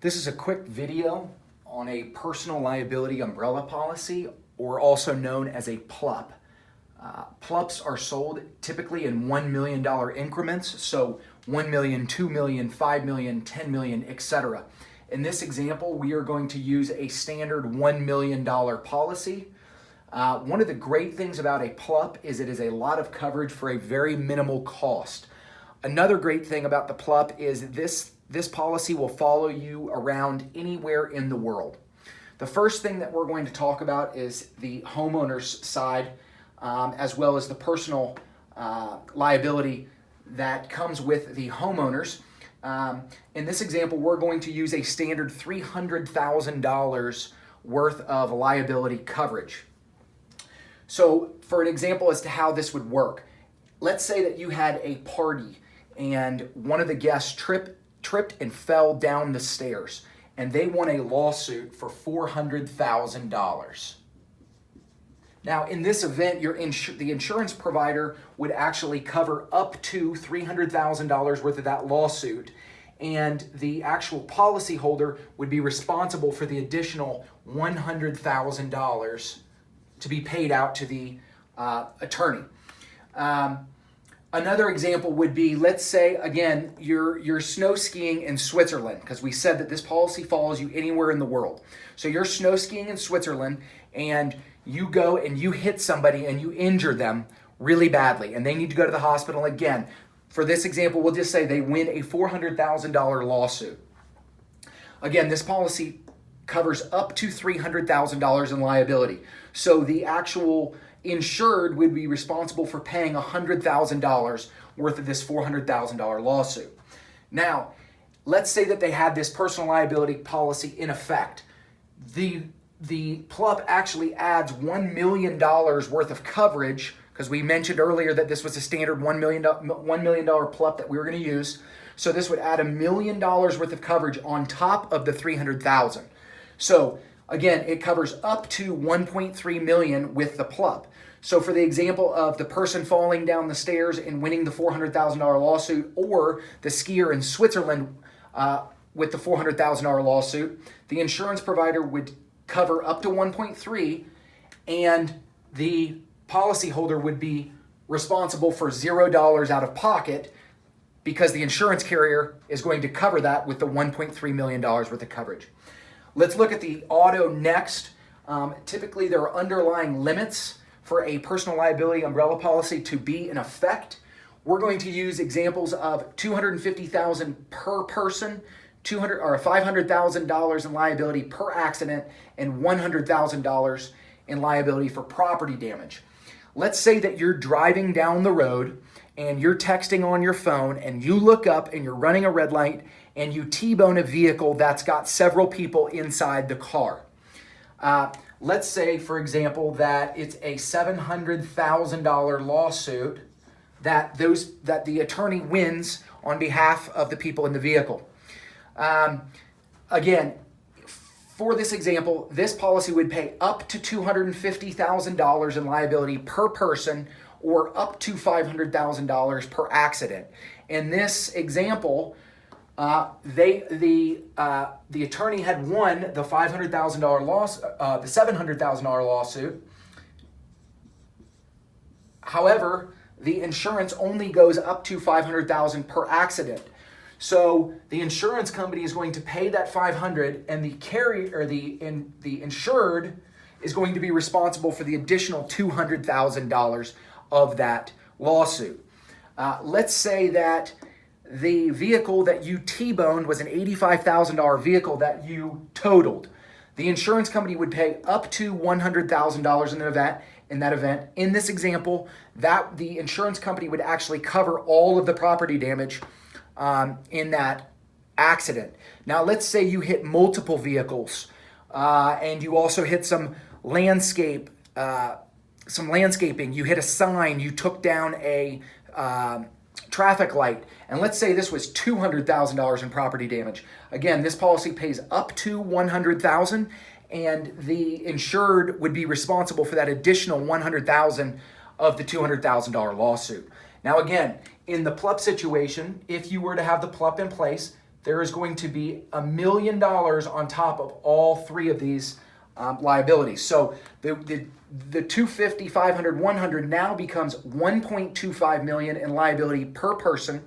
This is a quick video on a personal liability umbrella policy, or also known as a PLUP. PLUPs are sold typically in $1 million increments, so 1 million, 2 million, 5 million, 10 million, etc. In this example, we are going to use a standard $1 million policy. One of the great things about a PLUP is it is a lot of coverage for a very minimal cost. Another great thing about the PLUP is this policy will follow you around anywhere in the world. The first thing that we're going to talk about is the homeowner's side, as well as the personal liability that comes with the homeowners. In this example, we're going to use a standard $300,000 worth of liability coverage. So for an example as to how this would work, let's say that you had a party and one of the guests tripped and fell down the stairs, and they won a lawsuit for $400,000. Now, in this event, the insurance provider would actually cover up to $300,000 worth of that lawsuit, and the actual policyholder would be responsible for the additional $100,000 to be paid out to the attorney. Another example would be, let's say, again, you're snow skiing in Switzerland, because we said that this policy follows you anywhere in the world. So you're snow skiing in Switzerland, and you go and you hit somebody and you injure them really badly, and they need to go to the hospital. Again, for this example, we'll just say they win a $400,000 lawsuit. Again, this policy covers up to $300,000 in liability. So the actual insured would be responsible for paying $100,000 worth of this $400,000 lawsuit. Now, let's say that they had this personal liability policy in effect. The PLUP actually adds $1 million worth of coverage, because we mentioned earlier that this was a standard $1 million PLUP that we were going to use. So this would add $1 million worth of coverage on top of the $300,000. So again, it covers up to $1.3 million with the PLUP. So for the example of the person falling down the stairs and winning the $400,000 lawsuit, or the skier in Switzerland with the $400,000 lawsuit, the insurance provider would cover up to 1.3, and the policyholder would be responsible for $0 out of pocket, because the insurance carrier is going to cover that with the $1.3 million worth of coverage. Let's look at the auto next. Typically, there are underlying limits for a personal liability umbrella policy to be in effect. We're going to use examples of $250,000 per person, $500,000 in liability per accident, and $100,000 in liability for property damage. Let's say that you're driving down the road and you're texting on your phone, and you look up and you're running a red light and you T-bone a vehicle that's got several people inside the car. Let's say, for example, that it's a $700,000 lawsuit that the attorney wins on behalf of the people in the vehicle. Again, for this example, this policy would pay up to $250,000 in liability per person, or up to $500,000 per accident. In this example, the attorney had won the $500,000 the $700,000 lawsuit. However, the insurance only goes up to $500,000 per accident. So the insurance company is going to pay that $500,000, and the carrier, or the insured, is going to be responsible for the additional $200,000 of that lawsuit. Let's say that the vehicle that you T-boned was an $85,000 vehicle that you totaled. The insurance company would pay up to $100,000 in that event. In this example, that the insurance company would actually cover all of the property damage in that accident. Now, let's say you hit multiple vehicles, and you also hit some landscaping. You hit a sign. You took down a traffic light, and let's say this was $200,000 in property damage. Again, this policy pays up to $100,000, and the insured would be responsible for that additional $100,000 of the $200,000 lawsuit. Now, again, in the PLUP situation, if you were to have the PLUP in place, there is going to be $1 million on top of all three of these liabilities. So the 250, 500, 100 now becomes 1.25 million in liability per person,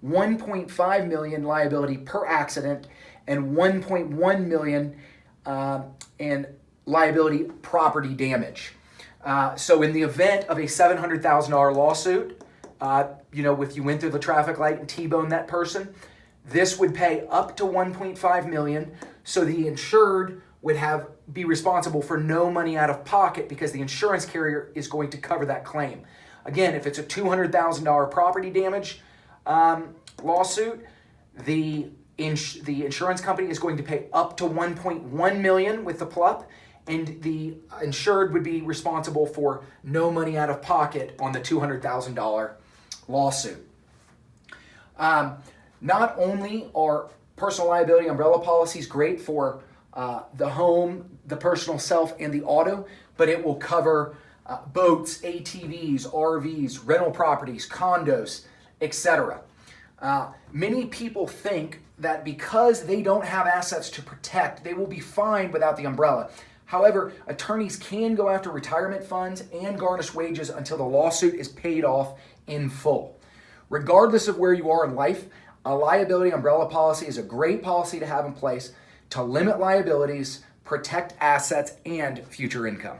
1.5 million liability per accident, and 1.1 million in liability property damage. So in the event of a $700,000 lawsuit, if you went through the traffic light and T-boned that person, this would pay up to 1.5 million. So the insured would be responsible for no money out of pocket because the insurance carrier is going to cover that claim. Again, if it's a $200,000 property damage lawsuit, the insurance company is going to pay up to 1.1 million with the PLUP, and the insured would be responsible for no money out of pocket on the $200,000 lawsuit. Not only are personal liability umbrella policies great for the home, the personal self, and the auto, but it will cover boats, ATVs, RVs, rental properties, condos, etc. Many people think that because they don't have assets to protect, they will be fine without the umbrella. However, attorneys can go after retirement funds and garnish wages until the lawsuit is paid off in full. Regardless of where you are in life, a liability umbrella policy is a great policy to have in place to limit liabilities, protect assets, and future income.